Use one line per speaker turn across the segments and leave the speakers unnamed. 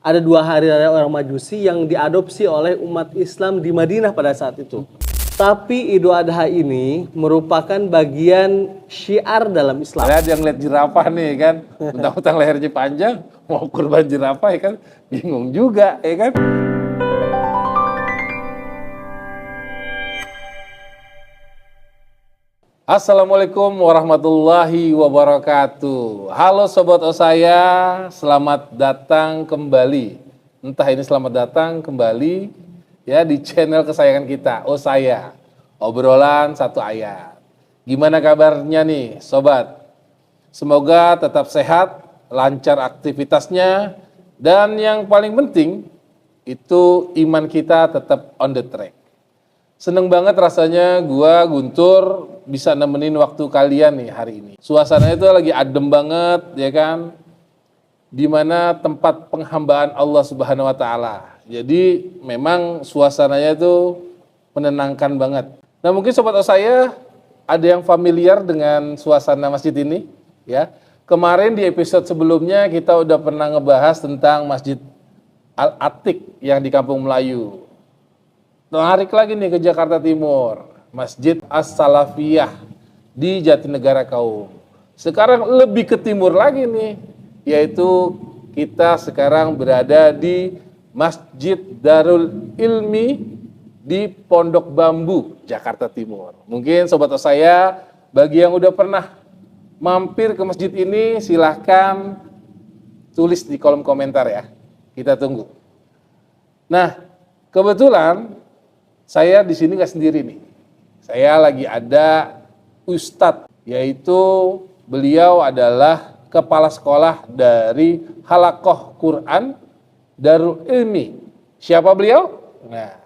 ada 2 hari raya orang Majusi yang diadopsi oleh umat Islam di Madinah pada saat itu. Tapi Idul Adha ini merupakan bagian syiar dalam Islam.
Ada yang lihat jerapah nih kan, mentang-mentang lehernya panjang, mau kurban jerapah ya kan, bingung juga ya kan. Assalamualaikum warahmatullahi wabarakatuh. Halo Sobat Osaya, selamat datang kembali. Entah ini selamat datang kembali ya di channel kesayangan kita, Osaya. Obrolan satu ayat. Gimana kabarnya nih Sobat? Semoga tetap sehat, lancar aktivitasnya, dan yang paling penting itu iman kita tetap on the track. Seneng banget rasanya gua Guntur bisa nemenin waktu kalian nih hari ini. Suasananya itu lagi adem banget ya kan. Dimana tempat penghambaan Allah Subhanahu wa taala. Jadi memang suasananya itu menenangkan banget. Nah, mungkin sobat saya ada yang familiar dengan suasana masjid ini ya. Kemarin di episode sebelumnya kita udah pernah ngebahas tentang Masjid Al-Atiq yang di Kampung Melayu. Tarik lagi nih ke Jakarta Timur, Masjid As-Salafiyah di Jatinegara Kaum. Sekarang lebih ke timur lagi nih, yaitu kita sekarang berada di Masjid Darul Ilmi di Pondok Bambu, Jakarta Timur. Mungkin sobat saya, bagi yang udah pernah mampir ke masjid ini, silahkan tulis di kolom komentar ya, kita tunggu. Nah, kebetulan saya di sini nggak sendiri nih. Saya lagi ada Ustadz, yaitu beliau adalah kepala sekolah dari Halaqah Quran Darul Ilmi. Siapa beliau? Nah,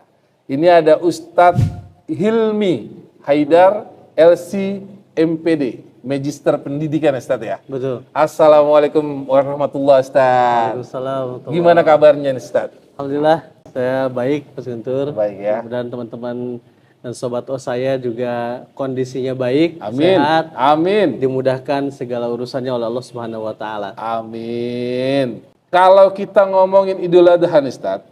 ini ada Ustadz Hilmi Haidar LC MPD, Magister Pendidikan Ustadz ya.
Betul.
Assalamualaikum warahmatullahi wabarakatuh.
Waalaikumsalam.
Gimana kabarnya nih Ustadz?
Alhamdulillah, saya baik, Mas Guntur.
Baik ya.
Mudah-mudahan teman-teman dan sobat saya juga kondisinya baik,
Amin.
sehat,
Amin.
dimudahkan segala urusannya oleh Allah Subhanahu wa taala.
Amin. Kalau kita ngomongin Idul Adha nih, Ustaz,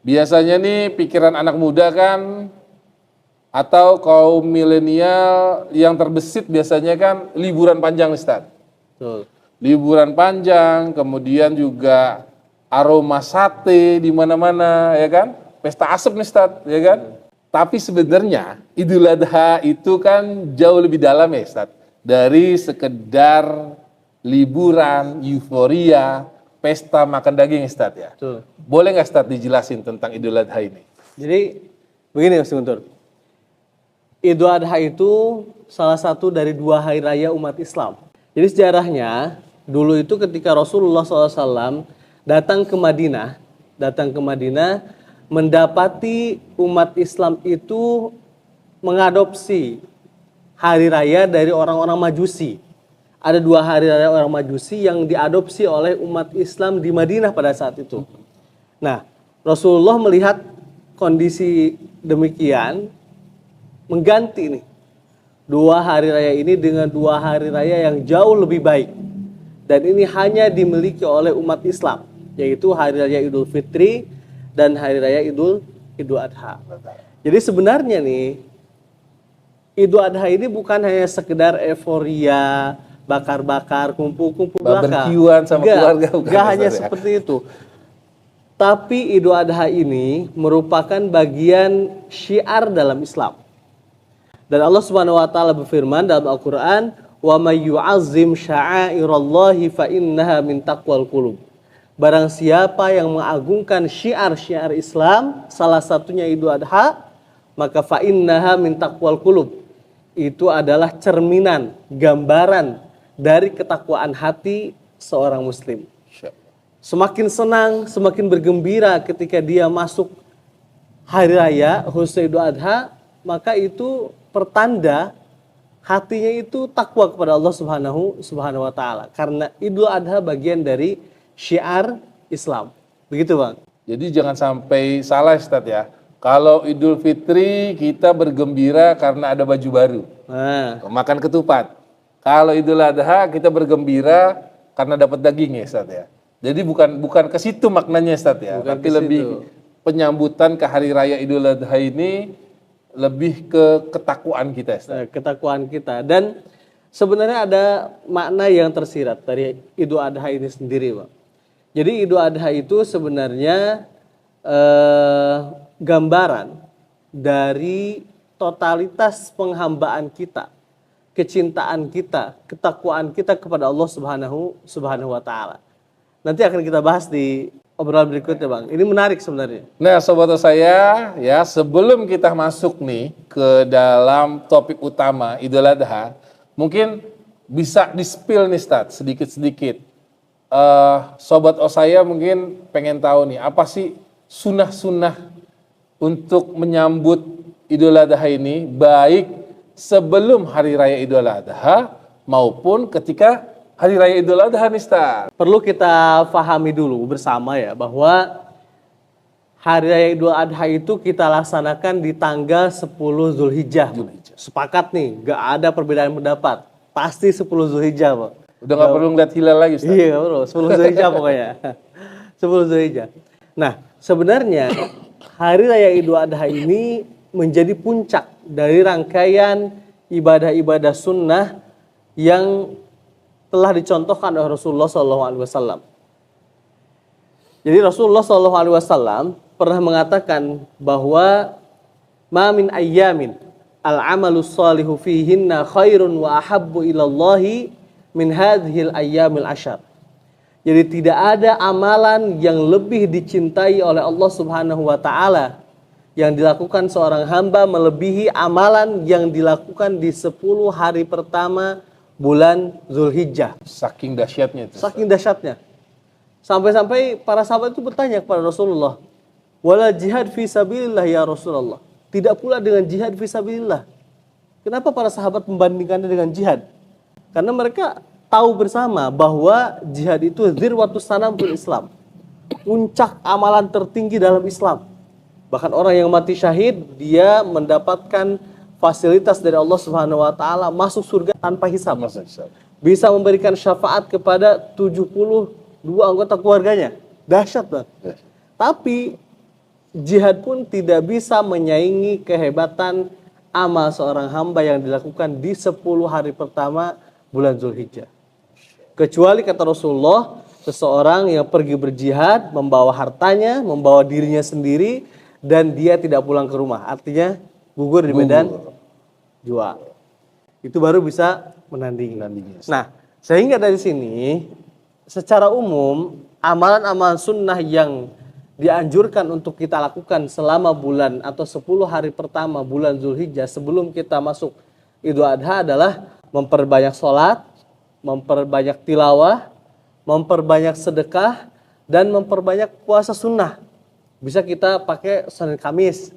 biasanya nih pikiran anak muda kan atau kaum milenial yang terbesit biasanya kan liburan panjang, Ustaz.
Betul.
Liburan panjang, kemudian juga aroma sate di mana-mana, ya kan? Pesta asap nih, Ustaz, ya kan? Tapi sebenarnya Idul Adha itu kan jauh lebih dalam ya, Ustaz. Dari sekedar liburan, euforia, pesta makan daging, Ustaz ya.
Betul.
Boleh nggak Ustaz dijelasin tentang Idul Adha ini?
Jadi begini Mas Guntur. Idul Adha itu salah satu dari 2 hari raya umat Islam. Jadi sejarahnya dulu itu ketika Rasulullah SAW datang ke Madinah mendapati umat Islam itu mengadopsi hari raya dari orang-orang Majusi. Ada 2 hari raya orang Majusi yang diadopsi oleh umat Islam di Madinah pada saat itu. Nah, Rasulullah melihat kondisi demikian, mengganti nih 2 hari raya ini dengan 2 hari raya yang jauh lebih baik. Dan ini hanya dimiliki oleh umat Islam, yaitu hari raya Idul Fitri dan hari raya Idul Adha. Jadi sebenarnya nih Idul Adha ini bukan hanya sekedar euforia, bakar-bakar, kumpul-kumpul belaka.
Barbekyuan sama keluarga bukan.
Enggak hanya seperti itu. Tapi Idul Adha ini merupakan bagian syiar dalam Islam. Dan Allah Subhanahu wa taala berfirman dalam Al-Qur'an, "Wa may yu'azzim sya'airallahi fa innaha min taqwal qulub." Barang siapa yang mengagungkan syiar-syiar Islam, salah satunya Idul Adha, maka fa innaha min taqwal qulub. Itu adalah cerminan, gambaran dari ketakwaan hati seorang muslim. Semakin senang, semakin bergembira ketika dia masuk hari raya khususnya Idul Adha, maka itu pertanda hatinya itu takwa kepada Allah Subhanahu wa taala. Karena Idul Adha bagian dari syiar Islam. Begitu, Bang.
Jadi jangan sampai salah, Ustaz ya. Kalau Idul Fitri kita bergembira karena ada baju baru.
Nah,
Makan ketupat. Kalau Idul Adha kita bergembira karena dapat daging ya Ustaz ya. Jadi bukan ke situ maknanya Ustaz ya,
Bukan
tapi
ke
lebih
situ.
penyambutan ke hari raya Idul Adha ini lebih ke ketakwaan kita Ustaz.
Ketakwaan kita. Dan sebenarnya ada makna yang tersirat dari Idul Adha ini sendiri, Pak. Jadi Idul Adha itu sebenarnya gambaran dari totalitas penghambaan kita, kecintaan kita, ketakwaan kita kepada Allah Subhanahu wa taala. Nanti akan kita bahas di obrolan berikutnya, Bang. Ini menarik sebenarnya.
Nah, sobat saya, ya sebelum kita masuk nih ke dalam topik utama Idul Adha, mungkin bisa di-spill nih Ustaz sedikit-sedikit. Sobat saya mungkin pengen tahu nih, apa sih sunnah-sunnah untuk menyambut Idul Adha ini, baik sebelum hari raya Idul Adha maupun ketika hari raya Idul Adha nih Ustaz.
Perlu kita fahami dulu bersama ya bahwa hari raya Idul Adha itu kita laksanakan di tanggal 10 Zulhijjah. Sepakat nih, gak ada perbedaan pendapat. Pasti 10 Zulhijjah, Pak.
Udah gak perlu ngeliat hilal lagi Ustaz.
Iya, bro. 10 Zulhijjah pokoknya. 10 Zulhijjah. Nah, sebenarnya hari raya Idul Adha ini menjadi puncak dari rangkaian ibadah-ibadah sunnah yang telah dicontohkan oleh Rasulullah SAW. Jadi Rasulullah SAW pernah mengatakan bahwa ma min ayyamin al-amalu salihu fihinna khairun wa ahabbu ilallahi min hadhil ayyamil ashar. Jadi tidak ada amalan yang lebih dicintai oleh Allah Subhanahu wa taala yang dilakukan seorang hamba melebihi amalan yang dilakukan di 10 hari pertama bulan Zulhijjah.
Saking dahsyatnya itu.
Saking dahsyatnya. Sampai-sampai para sahabat itu bertanya kepada Rasulullah, "Wala jihad fi sabilillah ya Rasulullah." Tidak pula dengan jihad fi sabilillah. Kenapa para sahabat membandingkannya dengan jihad? Karena mereka tahu bersama bahwa jihad itu dzirwatus sanam fil Islam. Puncak amalan tertinggi dalam Islam. Bahkan orang yang mati syahid, dia mendapatkan fasilitas dari Allah Subhanahu wa taala, masuk surga tanpa hisab. Bisa memberikan syafaat kepada 72 anggota keluarganya. Dahsyat, Bang. Tapi jihad pun tidak bisa menyaingi kehebatan amal seorang hamba yang dilakukan di 10 hari pertama bulan Zulhijjah. Kecuali kata Rasulullah, seseorang yang pergi berjihad membawa hartanya, membawa dirinya sendiri dan dia tidak pulang ke rumah. Artinya gugur di medan jual. Itu baru bisa menandingi. Nah, sehingga dari sini secara umum amalan-amalan sunnah yang dianjurkan untuk kita lakukan selama bulan atau 10 hari pertama bulan Zulhijjah sebelum kita masuk Idul Adha adalah memperbanyak sholat, memperbanyak tilawah, memperbanyak sedekah, dan memperbanyak puasa sunnah. Bisa kita pakai Senin Kamis,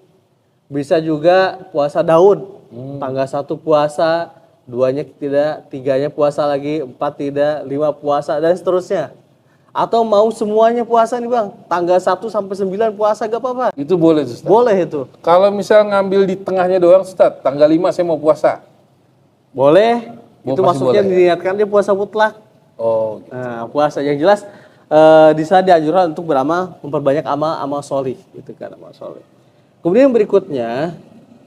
bisa juga puasa Daud, tanggal 1 puasa, 2-nya tidak, 3-nya puasa lagi, 4 tidak, 5 puasa, dan seterusnya. Atau mau semuanya puasa nih Bang, tanggal 1 sampai 9 puasa gak apa-apa.
Itu boleh Ustaz.
Boleh itu.
Kalau misal ngambil di tengahnya doang Ustaz, tanggal 5 saya mau puasa.
Boleh. Itu
Masih
maksudnya
boleh,
diniatkan dia puasa mutlak.
Oh, gitu.
Nah, puasa yang jelas di sana dianjurkan untuk beramal, memperbanyak amal solih, gitu kan, amal solih. Kemudian berikutnya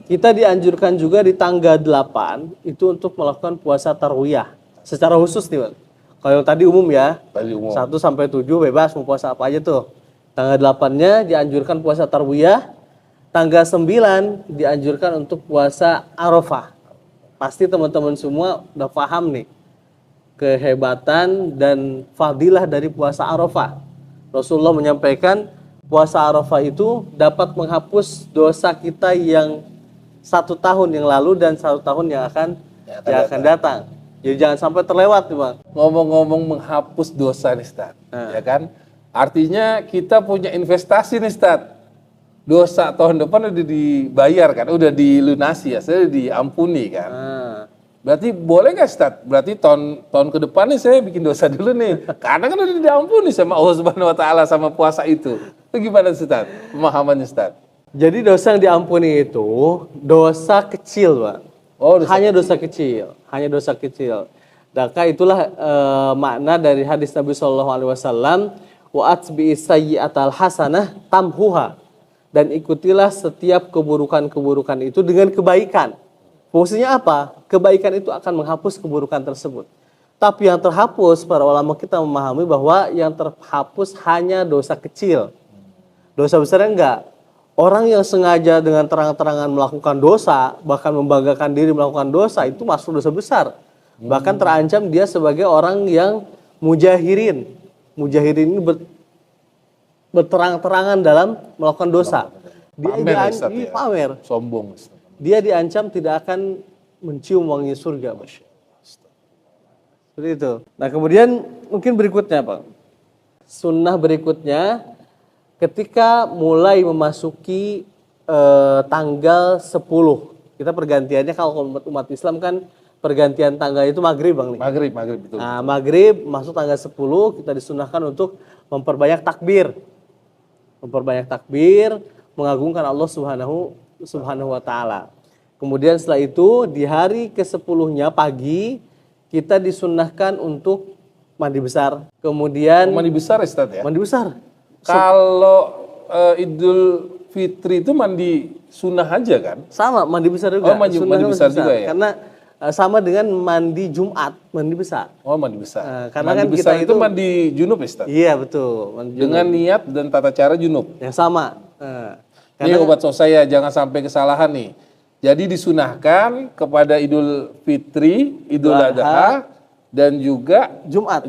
kita dianjurkan juga di tanggal 8 itu untuk melakukan puasa tarwiyah secara khusus nih Bang. Kalau yang tadi umum ya,
Tadi umum.
1 sampai 7 bebas mau puasa apa aja tuh. Tanggal 8-nya dianjurkan puasa tarwiyah, tanggal 9 dianjurkan untuk puasa Arafah. Pasti teman-teman semua udah paham nih kehebatan dan fadilah dari puasa Arafah. Rasulullah menyampaikan puasa Arafah itu dapat menghapus dosa kita yang 1 tahun yang lalu dan 1 tahun yang akan datang. Jadi jangan sampai terlewat nih Bang.
Ngomong-ngomong menghapus dosa nih Ustaz, ya kan? Artinya kita punya investasi nih Ustaz. Dosa tahun depan udah dibayar kan, udah dilunasi ya, saya diampuni kan. Berarti boleh nggak Ustaz? Berarti tahun ke depan nih saya bikin dosa dulu nih. Karena kan udah diampuni sama Allah Subhanahu wa taala sama puasa itu. Itu gimana Ustaz? Pemahamannya Ustaz?
Jadi dosa yang diampuni itu dosa kecil, Pak.
Oh,
hanya dosa kecil. Maka itulah makna dari hadis Nabi Shallallahu Alaihi Wasallam, wa atbi sayyi'atal hasanah tamhuha, dan ikutilah setiap keburukan-keburukan itu dengan kebaikan. Fungsinya apa? Kebaikan itu akan menghapus keburukan tersebut. Tapi yang terhapus, para ulama kita memahami bahwa yang terhapus hanya dosa kecil. Dosa besarnya enggak. Orang yang sengaja dengan terang-terangan melakukan dosa, bahkan membanggakan diri melakukan dosa, itu masuk dosa besar. Bahkan terancam dia sebagai orang yang mujahirin. Mujahirin ini berterang-terangan dalam melakukan dosa. Dia pamer.
Sombong.
Dia diancam tidak akan mencium wangi surga. Seperti itu. Nah kemudian mungkin berikutnya Pak. Sunnah berikutnya ketika mulai memasuki tanggal 10. Kita pergantiannya kalau umat Islam kan pergantian tanggal itu maghrib Bang nih.
Maghrib betul.
Nah maghrib masuk tanggal 10 kita disunahkan untuk memperbanyak takbir. Memperbanyak takbir, mengagungkan Allah Subhanahu wa taala. Kemudian setelah itu di hari ke-10-nya pagi kita disunnahkan untuk mandi besar. Kemudian
mandi besar ya Ustaz ya?
Mandi besar.
Kalau Idul Fitri itu mandi sunnah aja kan?
Sama, mandi besar juga.
Oh, mandi besar juga ya?
Karena sama dengan mandi Jumat, mandi besar.
Oh, mandi besar.
Karena
mandi
kan
besar
kita
itu mandi junub ya Ustaz?
Iya, betul.
Dengan niat dan tata cara junub.
Yang sama.
Ini obat saya jangan sampai kesalahan nih. Jadi disunahkan kepada Idul Fitri, Idul Adha, dan juga Jumat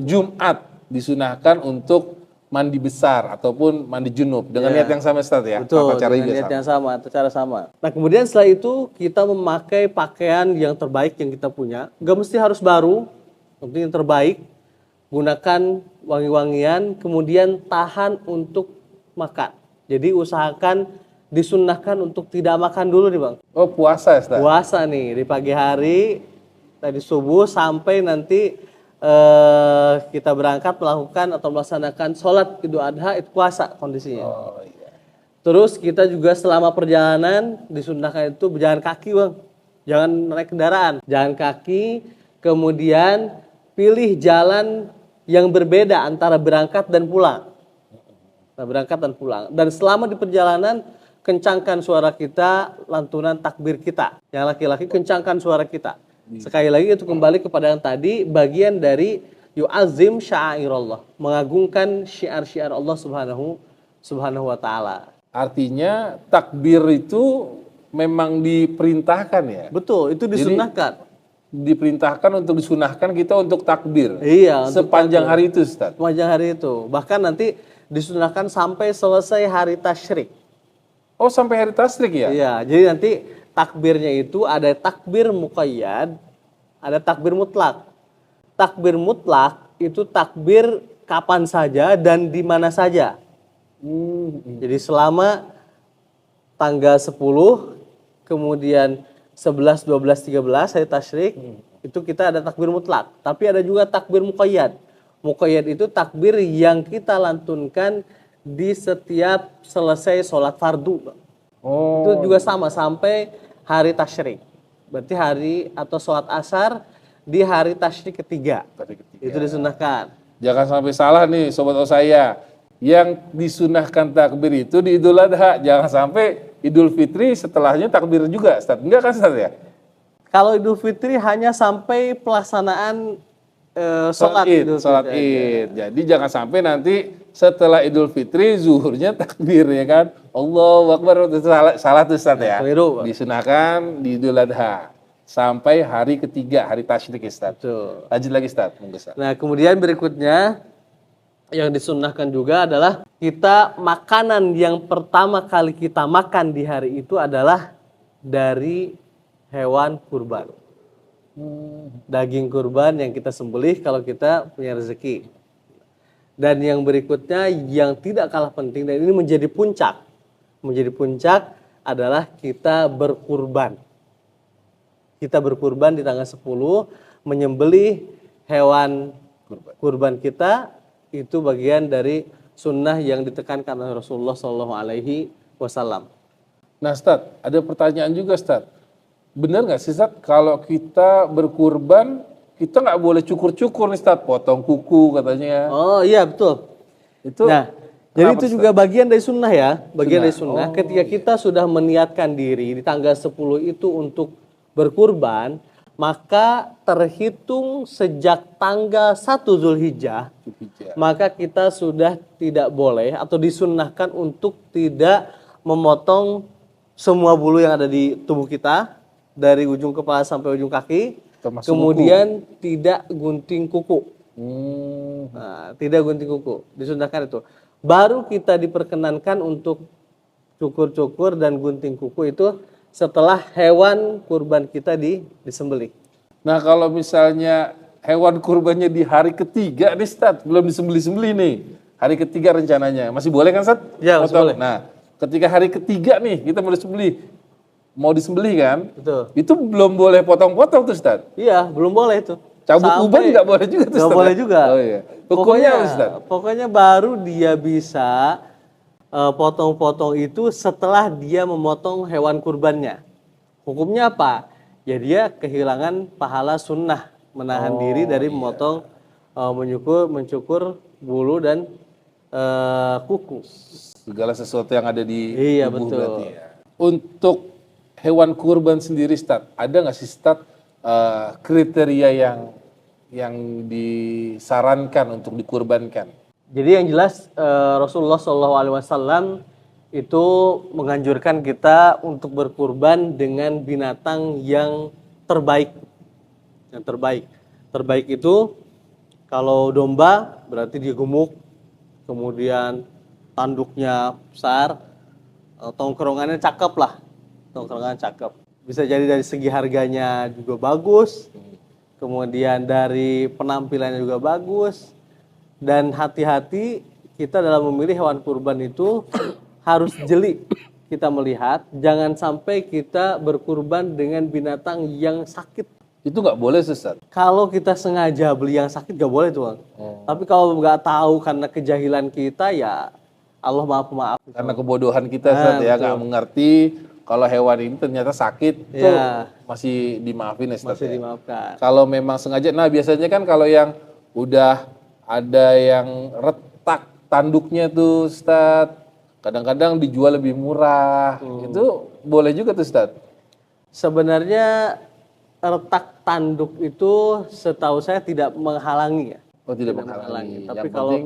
disunahkan untuk mandi besar ataupun mandi junub dengan niat yang sama Ustaz ya.
Betul, dengan niat yang sama, cara sama. Nah kemudian setelah itu kita memakai pakaian yang terbaik yang kita punya. Gak mesti harus baru, penting yang terbaik. Gunakan wangi-wangian, kemudian tahan untuk makan. Jadi usahakan disunnahkan untuk tidak makan dulu nih Bang.
Oh puasa ya Ustaz?
Puasa nih, di pagi hari, tadi subuh sampai nanti kita berangkat melakukan atau melaksanakan sholat Idul Adha, itu puasa kondisinya.
Oh, iya.
Terus kita juga selama perjalanan disunnahkan itu berjalan kaki Bang. Jangan naik kendaraan, jalan kaki, kemudian pilih jalan yang berbeda antara berangkat dan pulang. Nah, berangkat dan pulang. Dan selama di perjalanan kencangkan suara kita, lantunan takbir kita. Yang laki-laki kencangkan suara kita. Sekali lagi itu kembali kepada yang tadi, bagian dari yu'azim sya'airallah, mengagungkan syiar-syiar Allah subhanahu wa ta'ala.
Artinya takbir itu memang diperintahkan ya?
Betul, itu disunnahkan.
Jadi, diperintahkan untuk disunahkan kita untuk takbir.
Iya,
sepanjang hari itu Ustaz.
Sepanjang hari itu. Bahkan nanti disunahkan sampai selesai hari tasyrik.
Oh, sampai hari tasyrik ya?
Iya, jadi nanti takbirnya itu ada takbir muqayyad, ada takbir mutlak. Takbir mutlak itu takbir kapan saja dan di mana saja. Jadi selama tanggal 10, kemudian 11, 12, 13 hari tasyrik, itu kita ada takbir mutlak. Tapi ada juga takbir muqayyad. Muqayyad itu takbir yang kita lantunkan di setiap selesai sholat fardu.
Oh.
Itu juga sama sampai hari tasyrik. Berarti hari atau sholat asar di hari tasyrik ketiga. Itu disunahkan.
Jangan sampai salah nih sobat saya. Yang disunahkan takbir itu di Idul Adha. Jangan sampai Idul Fitri setelahnya takbir juga Ustaz. Enggak kan Ustaz ya?
Kalau Idul Fitri hanya sampai pelaksanaan sholat Id.
Jadi jangan sampai nanti setelah Idul Fitri zuhurnya takbir ya kan. Allahu Akbar, salah tuh Ustaz ya. Disunahkan di Idul Adha sampai hari ketiga, hari tasyrik Ustaz.
Betul.
Lanjut lagi Ustaz.
Nah, kemudian berikutnya yang disunahkan juga adalah kita makanan yang pertama kali kita makan di hari itu adalah dari hewan kurban. Daging kurban yang kita sembelih kalau kita punya rezeki. Dan yang berikutnya yang tidak kalah penting dan ini menjadi puncak. Menjadi puncak adalah kita berkurban. Kita berkurban di tanggal 10 menyembelih hewan kurban kita, itu bagian dari sunnah yang ditekankan oleh Rasulullah SAW.
Nah Ustaz, ada pertanyaan juga Ustaz. Benar nggak sih Ustaz kalau kita berkurban kita nggak boleh cukur-cukur nih Ustaz, potong kuku katanya.
Oh iya betul.
Itu
Nah, jadi itu juga bagian dari sunnah ya, bagian dari sunnah.
Oh,
Ketika kita sudah meniatkan diri di tanggal 10 itu untuk berkurban, maka terhitung sejak tanggal 1 Zulhijjah, maka kita sudah tidak boleh atau disunnahkan untuk tidak memotong semua bulu yang ada di tubuh kita, dari ujung kepala sampai ujung kaki,
termasuk
kemudian tidak gunting kuku.
Hmm.
Nah, tidak gunting kuku, disunnahkan itu. Baru kita diperkenankan untuk cukur-cukur dan gunting kuku itu setelah hewan kurban kita disembelih.
Nah kalau misalnya hewan kurbannya di hari ketiga nih Ustaz, belum disembelih-sembelih nih. Hari ketiga rencananya, masih boleh kan Ustaz?
Ya, masih boleh.
Nah ketika hari ketiga nih kita mau disembelih kan?
Betul.
Itu belum boleh potong-potong tuh Ustaz?
Iya, belum boleh itu.
Cabut uban nggak boleh juga tuh Ustaz?
Nggak boleh juga.
Oh iya. Hukumnya apa Ustaz?
Pokoknya baru dia bisa potong-potong itu setelah dia memotong hewan kurbannya. Hukumnya apa? Ya dia kehilangan pahala sunnah menahan diri dari memotong, mencukur bulu dan kuku.
Segala sesuatu yang ada di
Iya,
tubuh
betul.
berarti ya. Untuk hewan kurban sendiri Ustaz, ada nggak sih Ustaz kriteria yang disarankan untuk dikurbankan?
Jadi yang jelas Rasulullah SAW itu menganjurkan kita untuk berkurban dengan binatang yang terbaik. Yang terbaik. Terbaik itu kalau domba berarti dia gemuk, kemudian tanduknya besar, tongkrongannya cakep lah. Tongkrongannya cakep. Bisa jadi dari segi harganya juga bagus, kemudian dari penampilannya juga bagus. Dan hati-hati kita dalam memilih hewan kurban itu harus jeli kita melihat, jangan sampai kita berkurban dengan binatang yang sakit.
Itu nggak boleh Ustaz?
Kalau kita sengaja beli yang sakit nggak boleh tuh, Bang. Tapi kalau nggak tahu karena kejahilan kita, ya Allah maaf maaf.
Karena kebodohan kita Ustaz ya, nggak mengerti kalau hewan ini ternyata sakit, itu masih dimaafin ya Ustaz.
Masih dimaafkan.
Kalau memang sengaja, nah biasanya kan kalau yang udah ada yang retak tanduknya tuh Ustaz, kadang-kadang dijual lebih murah, itu boleh juga tuh Ustaz?
Sebenarnya retak tanduk itu setahu saya tidak menghalangi ya.
Oh tidak menghalangi.
Tapi
Yang
kalau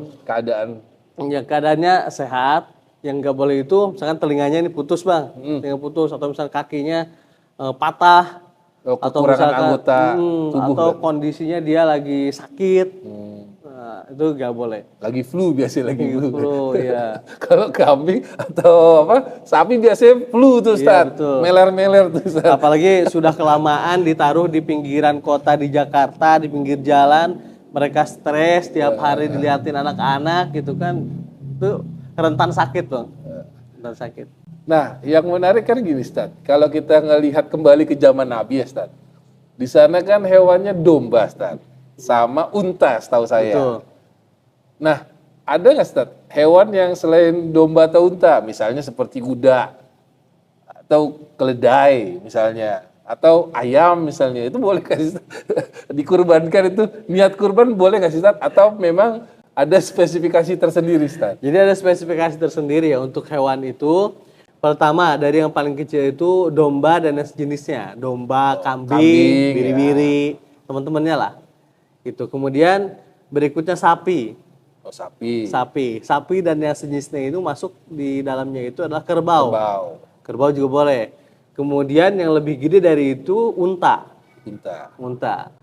penting
keadaannya sehat, yang nggak boleh itu misalkan telinganya ini putus Bang, telinga putus, atau misalkan kakinya patah, atau misalkan
anggota tubuh
atau kondisinya dia lagi sakit. Nah, itu nggak boleh.
Lagi flu biasanya lagi flu.
Ya.
Kalau kambing atau sapi biasanya flu tuh Ustaz.
Betul.
Meler-meler tuh Ustaz.
Apalagi sudah kelamaan ditaruh di pinggiran kota di Jakarta, di pinggir jalan, mereka stres tiap hari dilihatin anak-anak gitu kan. Itu rentan sakit, Bang. Rentan sakit.
Nah, yang menarik kan gini Ustaz. Kalau kita ngelihat kembali ke zaman Nabi ya Ustaz. Di sana kan hewannya domba Ustaz. Sama unta setahu saya.
Betul.
Nah, ada nggak Ustaz hewan yang selain domba atau unta, misalnya seperti kuda atau keledai misalnya, atau ayam misalnya, itu boleh nggak sih Ustaz? Dikurbankan itu, niat kurban boleh nggak sih Ustaz? Atau memang ada spesifikasi tersendiri Ustaz?
Jadi ada spesifikasi tersendiri ya untuk hewan itu. Pertama dari yang paling kecil itu domba dan sejenisnya, domba, kambing, biri-biri, teman-temannya lah. Itu. Kemudian berikutnya sapi.
Oh, sapi.
Sapi dan yang sejenisnya itu masuk di dalamnya itu adalah kerbau. Kerbau juga boleh. Kemudian yang lebih gede dari itu unta.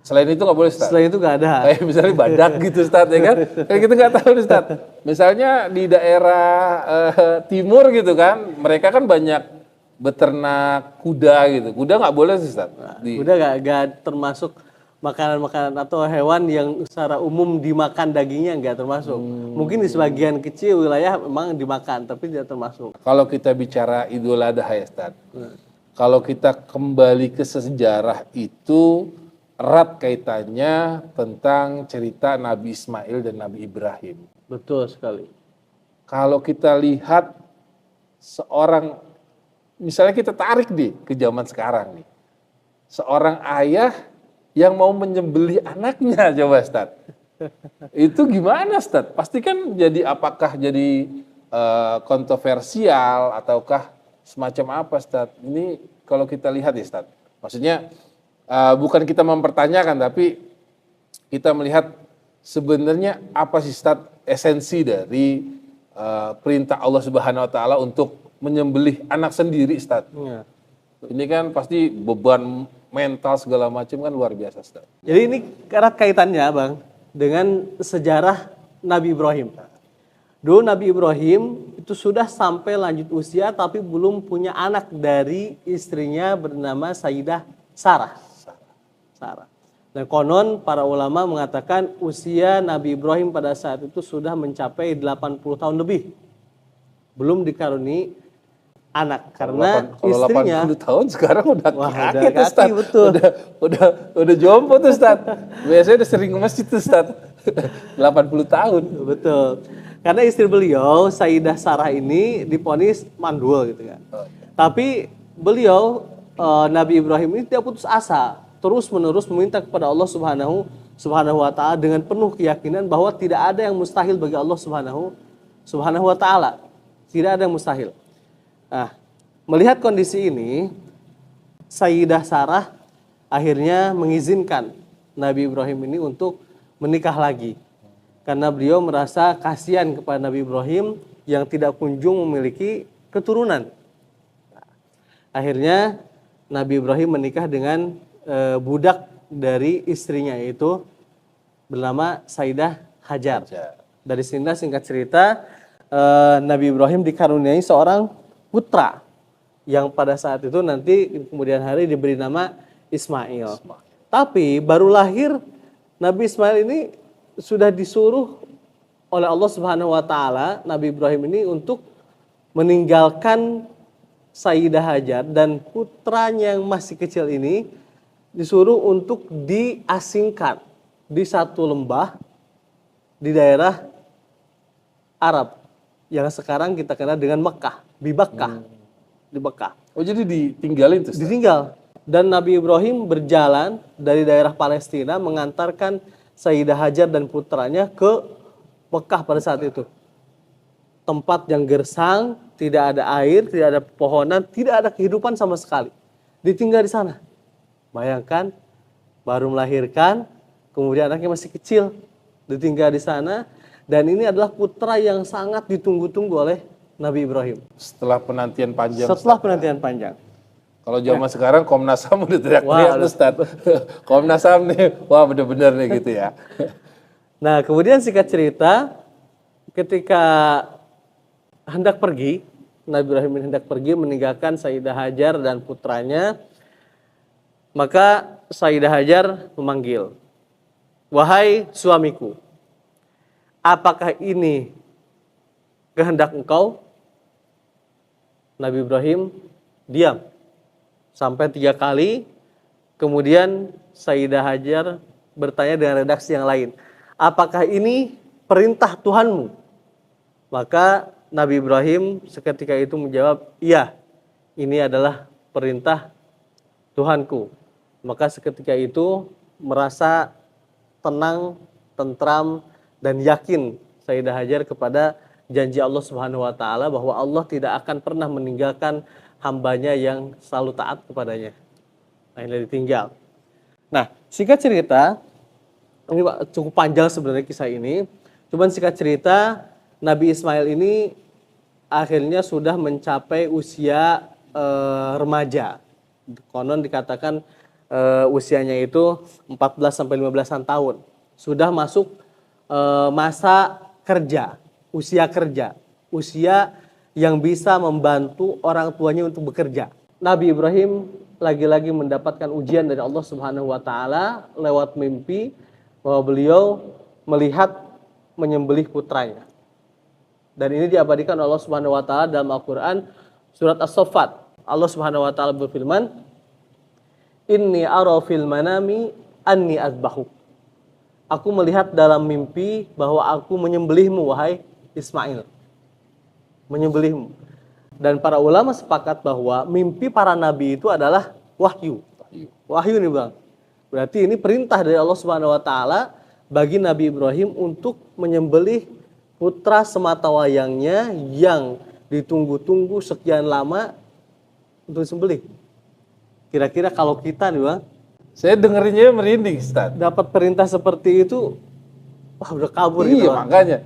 Selain itu nggak boleh Ustaz?
Selain itu nggak ada.
Kayak misalnya badak gitu Ustaz ya kan? Kayak kita nggak tahu Ustaz. Misalnya di daerah timur gitu kan, mereka kan banyak beternak kuda gitu. Kuda nggak boleh Ustaz?
Kuda nggak termasuk makanan-makanan atau hewan yang secara umum dimakan dagingnya, nggak termasuk. Mungkin di sebagian kecil wilayah memang dimakan, tapi tidak termasuk.
Kalau kita bicara Idul Adha ya Ustaz, kalau kita kembali ke sejarah itu erat kaitannya tentang cerita Nabi Ismail dan Nabi Ibrahim.
Betul sekali.
Kalau kita lihat seorang, misalnya kita tarik ke zaman sekarang nih, seorang ayah yang mau menyembelih anaknya, coba Ustaz. Itu gimana Ustaz? Pasti kan jadi apakah jadi kontroversial ataukah semacam apa Ustaz? Ini kalau kita lihat ya Ustaz. Maksudnya bukan kita mempertanyakan tapi kita melihat sebenarnya apa sih Ustaz esensi dari perintah Allah Subhanahu wa taala untuk menyembelih anak sendiri Ustaz.
Ya.
Ini kan pasti beban mental segala macam kan luar biasa Ustaz.
Jadi ini erat kaitannya Bang dengan sejarah Nabi Ibrahim. Dulu Nabi Ibrahim itu sudah sampai lanjut usia tapi belum punya anak dari istrinya bernama Sayyidah Sarah. Sarah. Dan konon para ulama mengatakan usia Nabi Ibrahim pada saat itu sudah mencapai 80 tahun lebih. Belum dikaruni anak karena
Kalau
istrinya
80 tahun sekarang udah
Wah,
kaki
udah
tuh, Ustaz.
kaki, betul.
Udah jompo tuh Ustaz. Biasanya udah sering ke masjid tuh Ustaz. 80 tahun.
betul. Karena istri beliau Sayyidah Sarah ini divonis mandul gitu kan. Tapi beliau Nabi Ibrahim ini tidak putus asa, terus menerus meminta kepada Allah Subhanahu wa taala dengan penuh keyakinan bahwa tidak ada yang mustahil bagi Allah Subhanahu wa taala. Tidak ada yang mustahil. Nah, melihat kondisi ini, Sayyidah Sarah akhirnya mengizinkan Nabi Ibrahim ini untuk menikah lagi. Karena beliau merasa kasihan kepada Nabi Ibrahim yang tidak kunjung memiliki keturunan. Akhirnya Nabi Ibrahim menikah dengan budak dari istrinya yaitu bernama Sayyidah Hajar. Dari sini singkat cerita Nabi Ibrahim dikaruniai seorang putra yang pada saat itu nanti kemudian hari diberi nama Ismail. Tapi baru lahir Nabi Ismail ini sudah disuruh oleh Allah Subhanahu wa taala Nabi Ibrahim ini untuk meninggalkan Sayyidah Hajar dan putranya yang masih kecil ini disuruh untuk diasingkan di satu lembah di daerah Arab yang sekarang kita kenal dengan Mekah, di Mekah.
Oh jadi ditinggalin tuh Ustaz?
Ditinggal. Dan Nabi Ibrahim berjalan dari daerah Palestina mengantarkan Sayyidah Hajar dan putranya ke Mekah pada saat itu. Tempat yang gersang, tidak ada air, tidak ada pepohonan, tidak ada kehidupan sama sekali. Ditinggal di sana. Bayangkan, baru melahirkan, kemudian anaknya masih kecil, ditinggal di sana, dan ini adalah putra yang sangat ditunggu-tunggu oleh Nabi Ibrahim.
Setelah penantian panjang.
Setelah penantian panjang.
Kalau zaman sekarang Komnas HAM udah teriak-teriak
Wah,
Ustaz. Komnas HAM nih, wah bener-bener nih gitu ya.
Nah, kemudian singkat cerita, ketika hendak pergi, Nabi Ibrahim hendak pergi meninggalkan Sayyidah Hajar dan putranya, maka Sayyidah Hajar memanggil, "Wahai suamiku, apakah ini kehendak engkau?" Nabi Ibrahim diam sampai 3 kali. Kemudian Sayyidah Hajar bertanya dengan redaksi yang lain, "Apakah ini perintah Tuhanmu?" Maka Nabi Ibrahim seketika itu menjawab, "Iya, ini adalah perintah Tuhanku." Maka seketika itu merasa tenang, tentram, dan yakin Sayyidah Hajar kepada janji Allah Subhanahu wa taala bahwa Allah tidak akan pernah meninggalkan hambanya yang selalu taat kepadanya. Akhirnya ditinggal. Nah, singkat cerita, ini cukup panjang sebenarnya kisah ini. Cuman singkat cerita, Nabi Ismail ini akhirnya sudah mencapai usia remaja. Konon dikatakan usianya itu 14 sampai 15-an tahun. Sudah masuk masa kerja, usia yang bisa membantu orang tuanya untuk bekerja. Nabi Ibrahim lagi-lagi mendapatkan ujian dari Allah Subhanahu wa taala lewat mimpi bahwa beliau melihat menyembelih putranya. Dan ini diabadikan Allah Subhanahu wa taala dalam Al-Qur'an surat As-Saffat. Allah Subhanahu wa taala berfirman, "Inni ara fil manami anni azbahuk." Aku melihat dalam mimpi bahwa aku menyembelihmu wahai Ismail. Menyembelihmu. Dan para ulama sepakat bahwa mimpi para nabi itu adalah wahyu. Wahyu nih Bang. Berarti ini perintah dari Allah Subhanahu wa taala bagi Nabi Ibrahim untuk menyembelih putra sematawayangnya yang ditunggu-tunggu sekian lama untuk disembelih. Kira-kira kalau kita nih Bang,
Saya dengerinnya merinding, Ustaz.
dapat perintah seperti itu, wah udah kabur gitu
Iya,
Bang.
makanya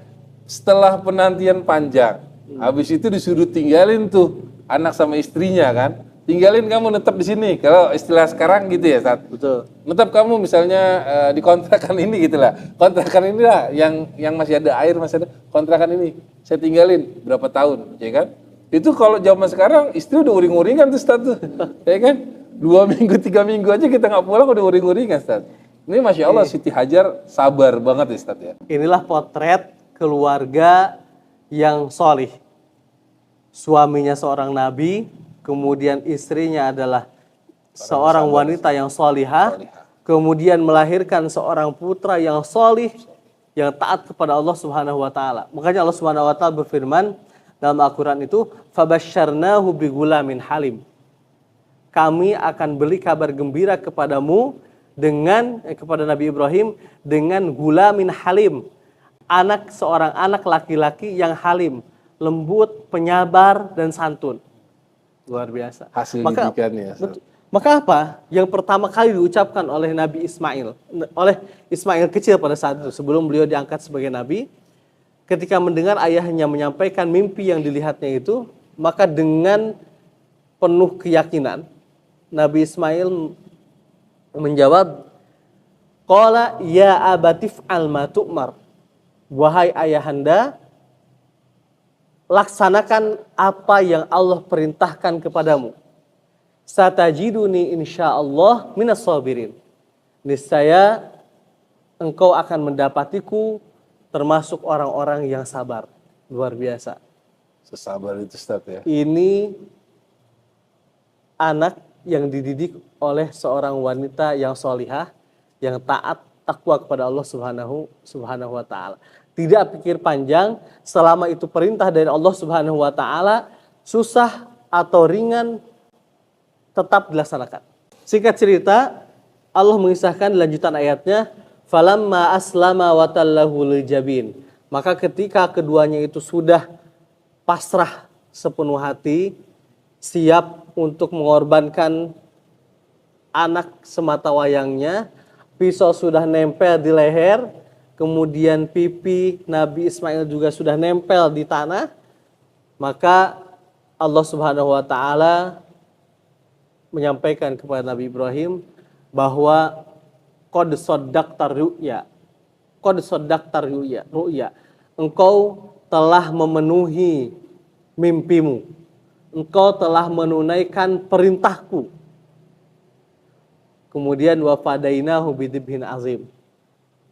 setelah penantian panjang, habis itu disuruh tinggalin tuh anak sama istrinya kan. Tinggalin kamu netap di sini. Kalau istilah sekarang gitu ya, Ustaz.
Betul.
Netap kamu misalnya di kontrakan ini gitulah. Kontrakan inilah yang masih ada air, masih ada kontrakan ini. Saya tinggalin berapa tahun, ya kan? Itu kalau zaman sekarang istri udah uring-uringan tuh Ustaz tuh. Ya kan? 2 minggu, 3 minggu aja kita nggak pulang udah uring-uringan Ustaz. Ini Masya Allah Siti Hajar sabar banget ya Ustaz ya.
Inilah potret keluarga yang solih. Suaminya seorang nabi, kemudian istrinya adalah seorang wanita yang solihah, kemudian melahirkan seorang putra yang solih, yang taat kepada Allah Subhanahu wa taala. Makanya Allah Subhanahu wa taala berfirman dalam Al-Qur'an itu, "Fabasyarnahu bigulamin halim." Kami akan beri kabar gembira kepadamu kepada Nabi Ibrahim dengan gulamin halim, seorang anak laki-laki yang halim, lembut, penyabar dan santun. Luar biasa.
Hasil
Maka,
didikannya.
betul. Maka apa? Yang pertama kali diucapkan oleh Nabi Ismail, oleh Ismail kecil pada saat itu, sebelum beliau diangkat sebagai Nabi, ketika mendengar ayahnya menyampaikan mimpi yang dilihatnya itu, maka dengan penuh keyakinan, Nabi Ismail menjawab, qala ya abatif al ma tu'mar. Wahai ayahanda, laksanakan apa yang Allah perintahkan kepadamu. Satajiduni insyaallah minas sabirin. Niscaya engkau akan mendapatiku termasuk orang-orang yang sabar. Luar biasa.
Sesabar itu Ustaz ya.
Ini anak yang dididik oleh seorang wanita yang solihah, yang taat, takwa kepada Allah Subhanahu wa taala. Tidak pikir panjang, selama itu perintah dari Allah Subhanahu wa taala, susah atau ringan tetap dilaksanakan. Singkat cerita, Allah mengisahkan lanjutan ayatnya, falamma aslama wa tallahu lil jabin. Maka ketika keduanya itu sudah pasrah sepenuh hati, siap untuk mengorbankan anak sematawayangnya, pisau sudah nempel di leher, kemudian pipi Nabi Ismail juga sudah nempel di tanah, maka Allah Subhanahu wa taala menyampaikan kepada Nabi Ibrahim bahwa qad shaddaqtar ru'ya. Qad shaddaqtar ru'ya. Engkau telah memenuhi mimpimu. Engkau telah menunaikan perintahku. Kemudian wa fadainahu bidibhin azim.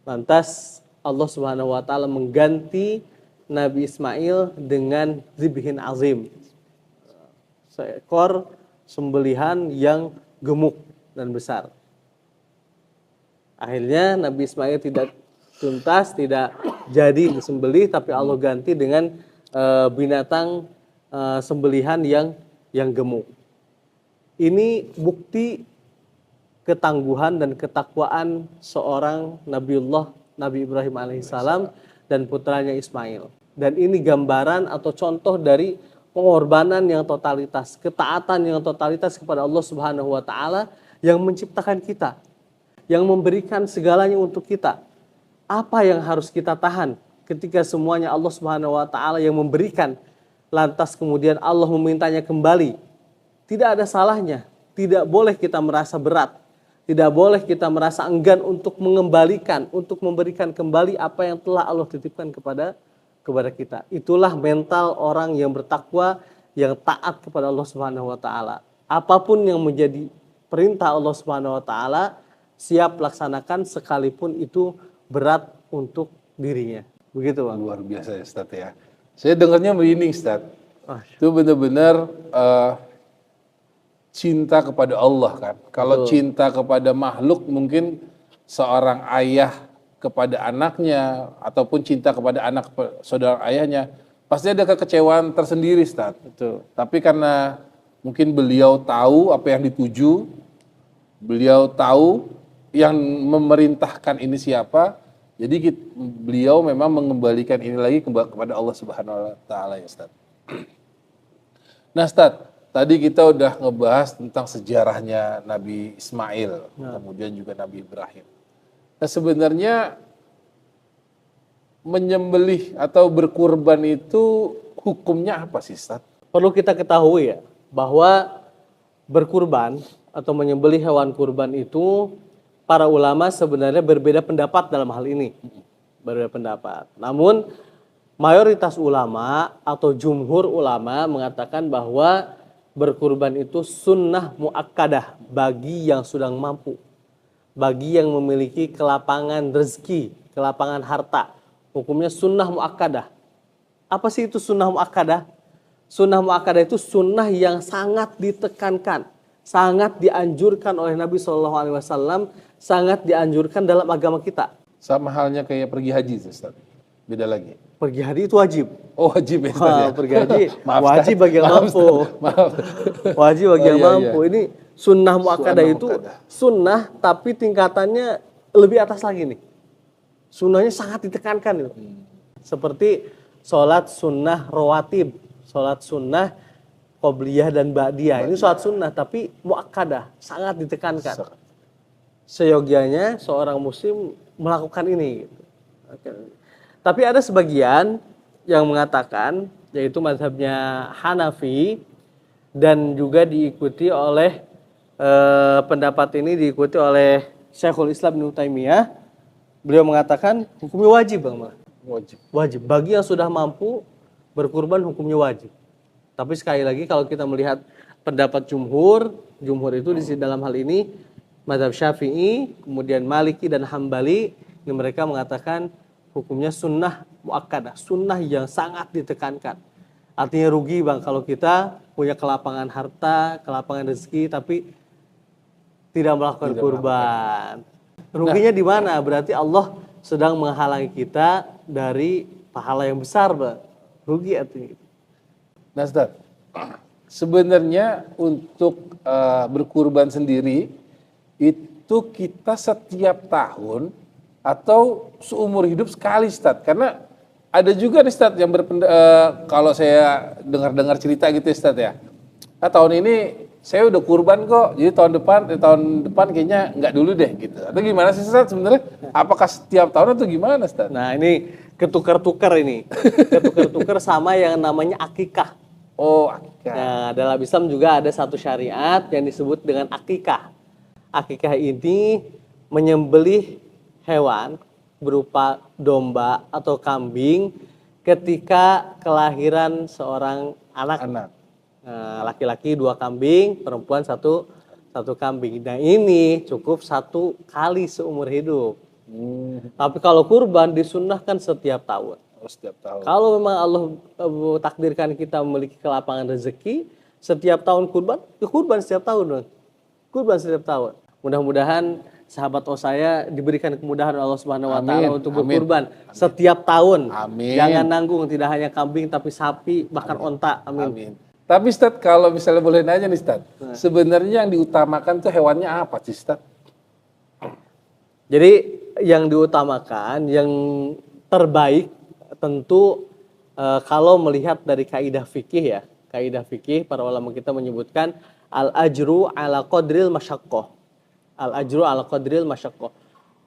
Lantas Allah Subhanahu wa taala mengganti Nabi Ismail dengan zibhin azim. Seekor sembelihan yang gemuk dan besar. Akhirnya Nabi Ismail tidak tuntas, tidak jadi disembelih, tapi Allah ganti dengan binatang sembelihan yang gemuk. Ini bukti ketangguhan dan ketakwaan seorang Nabi Ibrahim alaihissalam dan putranya Ismail. Dan ini gambaran atau contoh dari pengorbanan yang totalitas, ketaatan yang totalitas kepada Allah Subhanahu wa taala yang menciptakan kita, yang memberikan segalanya untuk kita. Apa yang harus kita tahan ketika semuanya Allah Subhanahu wa taala yang memberikan, lantas kemudian Allah memintanya kembali? Tidak ada salahnya, tidak boleh kita merasa berat, tidak boleh kita merasa enggan untuk mengembalikan, untuk memberikan kembali apa yang telah Allah titipkan kepada kita. Itulah mental orang yang bertakwa, yang taat kepada Allah Subhanahu wa taala. Apapun yang menjadi perintah Allah Subhanahu wa taala, siap laksanakan sekalipun itu berat untuk dirinya. Begitu, Bang.
Luar biasa ya Ustaz ya. Saya dengarnya merinding Ustaz. Itu benar-benar cinta kepada Allah kan. Kalau cinta kepada makhluk mungkin seorang ayah kepada anaknya ataupun cinta kepada anak saudara ayahnya pasti ada kekecewaan tersendiri Ustaz.
Betul.
Tapi karena mungkin beliau tahu apa yang dituju, beliau tahu yang memerintahkan ini siapa. Jadi beliau memang mengembalikan ini lagi kepada Allah Subhanahu wa taala ya Ustaz. Nah Ustaz, tadi kita udah ngebahas tentang sejarahnya Nabi Ismail, kemudian juga Nabi Ibrahim. Nah sebenarnya menyembelih atau berkurban itu hukumnya apa sih Ustaz?
Perlu kita ketahui ya, bahwa berkurban atau menyembelih hewan kurban itu para ulama sebenarnya berbeda pendapat dalam hal ini. Berbeda pendapat. Namun mayoritas ulama atau jumhur ulama mengatakan bahwa berkurban itu sunnah muakkadah bagi yang sudah mampu. Bagi yang memiliki kelapangan rezeki, kelapangan harta. Hukumnya sunnah muakkadah. Apa sih itu sunnah muakkadah? Sunnah muakkadah itu sunnah yang sangat ditekankan, sangat dianjurkan oleh Nabi SAW, sangat dianjurkan dalam agama kita.
Sama halnya kayak pergi haji Ustaz. Beda lagi.
Pergi haji itu wajib.
Oh wajib ya Ustaz ya?
Pergi haji
Maaf,
wajib bagi yang mampu.
Maaf.
Wajib bagi yang
iya,
mampu. Ini sunnah muakkadah
Sunnah
itu
muakkadah.
sunnah tapi tingkatannya lebih atas lagi nih. Sunnahnya sangat ditekankan itu. Seperti sholat sunnah rawatib, sholat sunnah qobliyah dan ba'diyah. Ini sholat sunnah tapi muakkadah, sangat ditekankan. Seyogianya seorang muslim melakukan ini. Gitu. Tapi ada sebagian yang mengatakan, yaitu mazhabnya Hanafi, dan juga diikuti oleh pendapat ini diikuti oleh Syekhul Islam Ibnu Taimiyah. Beliau mengatakan hukumnya wajib, Bang.
Wajib.
Wajib. Bagi yang sudah mampu berkurban hukumnya wajib. Tapi sekali lagi kalau kita melihat pendapat jumhur itu di dalam hal ini mazhab Syafi'i, kemudian Maliki dan Hambali, ini mereka mengatakan hukumnya sunnah muakkadah, sunnah yang sangat ditekankan. Artinya rugi Bang kalau kita punya kelapangan harta, kelapangan rezeki tapi tidak melakukan kurban. Ruginya di mana? Berarti Allah sedang menghalangi kita dari pahala yang besar, Bang. Rugi artinya.
Nah Ustaz, sebenarnya untuk berkurban sendiri itu kita setiap tahun atau seumur hidup sekali Ustaz? Karena ada juga nih Ustaz yang kalau saya dengar-dengar cerita gitu Ustaz ya. Nah, tahun ini saya udah kurban kok, jadi tahun depan kayaknya nggak dulu deh gitu. Atau gimana sih Ustaz sebenarnya? Apakah setiap tahun atau gimana Ustaz?
Nah ini ketukar-tukar ini. Ketukar-tukar sama yang namanya akikah.
Oh akikah.
Nah dalam Islam juga ada satu syariat yang disebut dengan akikah. Akikah ini menyembelih hewan berupa domba atau kambing ketika kelahiran seorang anak. Laki-laki 2 kambing, perempuan satu kambing. Nah ini cukup 1 kali seumur hidup. Tapi kalau kurban disunnahkan setiap tahun.
Oh, setiap tahun.
Kalau memang Allah takdirkan kita memiliki kelapangan rezeki, setiap tahun kurban, ya kurban setiap tahun, Bang. Kurban setiap tahun. Mudah-mudahan sahabat saya diberikan kemudahan Allah Subhanahu wa taala untuk berkurban setiap tahun.
Amin.
Jangan nanggung, tidak hanya kambing tapi sapi, bahkan onta. Amin.
Tapi Ustaz, kalau misalnya boleh nanya nih Ustaz, sebenarnya yang diutamakan tuh hewannya apa sih Ustaz?
Jadi yang diutamakan, yang terbaik tentu kalau melihat dari kaidah fikih ya. Kaidah fikih para ulama kita menyebutkan al-ajru ala qadril masyaqqah. Al-ajru ala qadril masyaqqah.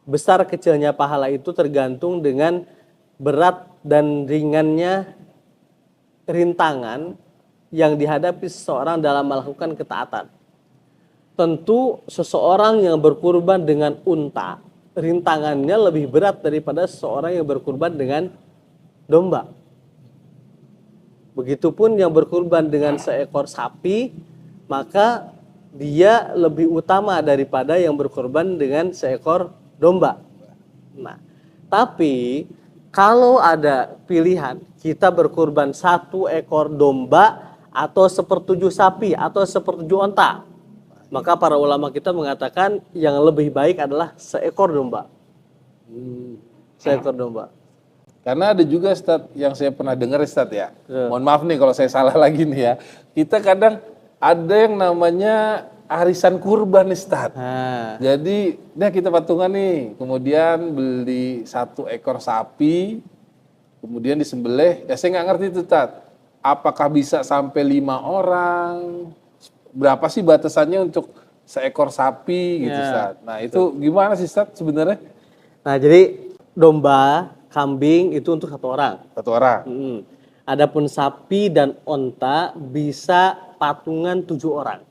Besar kecilnya pahala itu tergantung dengan berat dan ringannya rintangan yang dihadapi seseorang dalam melakukan ketaatan. Tentu seseorang yang berkurban dengan unta, rintangannya lebih berat daripada seseorang yang berkurban dengan domba. Begitupun yang berkurban dengan seekor sapi, maka dia lebih utama daripada yang berkorban dengan seekor domba. Nah, tapi kalau ada pilihan kita berkorban 1 ekor domba atau 1/7 sapi atau 1/7 onta, maka para ulama kita mengatakan yang lebih baik adalah seekor domba. Seekor domba.
Karena ada juga Ustaz yang saya pernah dengar Ustaz ya. Mohon maaf nih kalau saya salah lagi nih ya. Kita kadang ada yang namanya arisan kurban nih Ustaz.
Nah,
Jadi, kita patungan nih, kemudian beli 1 ekor sapi, kemudian disembelih. Ya saya nggak ngerti itu Ustaz. Apakah bisa sampai 5 orang? Berapa sih batasannya untuk seekor sapi gitu
Ya,
Ustaz? Nah itu gimana sih Ustaz sebenarnya?
nah jadi domba, kambing itu untuk 1 orang.
1 orang.
Adapun sapi dan onta bisa patungan 7 orang.